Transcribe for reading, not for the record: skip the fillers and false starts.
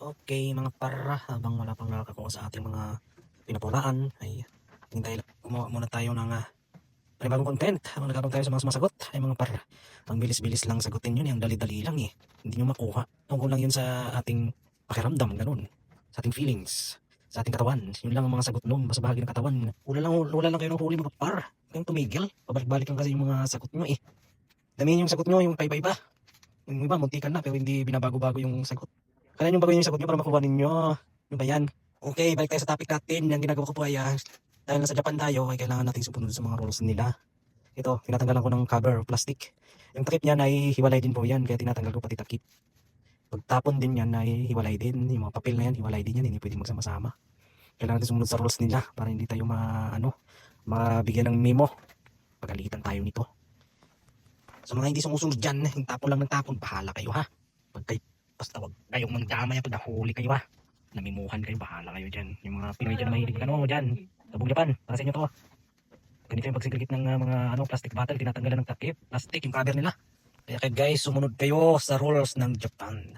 Okay, mga para, habang wala pang nakakakuha sa ating mga pinapulaan, ay hintay gumawa muna tayo ng panibagong content. Habang nagabang tayo sa mga sumasagot, ay mga para, ang bilis-bilis lang sagutin yun, yung dali-dali lang hindi nyo makuha. Tungkol lang yun sa ating pakiramdam, ganun, sa ating feelings, sa ating katawan. Yun lang ang mga sagot nun, basta bahagi ng katawan. Wala lang kayo ng huli, mga para. Kayong tumigil, pabalik-balik lang kasi yung mga sagot nyo Damihin yung sagot nyo, yung paiba-iba. Yung iba, muntikan na, pero hindi binabago-bago yung sagot. Kaya yung bago yung sagot nyo para makuha ninyo. Ano ba yan? Okay, balik tayo sa topic natin. Yung ginagawa ko po ay, dahil nasa Japan tayo, ay kailangan natin sumunod sa mga rules nila. Ito, tinatanggalan ko ng cover of plastic. Yung takip niyan ay hiwalay din po yan, kaya tinatanggal ko pati takip. Pagtapon din yan ay hiwalay din. Yung mga papel na yan, hiwalay din yan, hindi pwedeng magsama-sama. Kailangan natin sumunod sa rules nila para hindi tayo mabigyan ng memo. Pagalitan tayo nito. Sa mga hindi sumusunod dyan, yung tapon lang ng tapon, bahala kayo ha. Basta wag kayong magdamay pag nahuli kayo ha. Namimuhan kayo, bahala kayo dyan. Yung mga Pinoy dyan mahilig dyan. Tabong Japan, para sa inyo to. Ganito yung pagsigligit ng mga plastic bottle, tinatanggalan ng takip, plastic yung cover nila. Kaya guys, sumunod kayo sa rules ng Japan.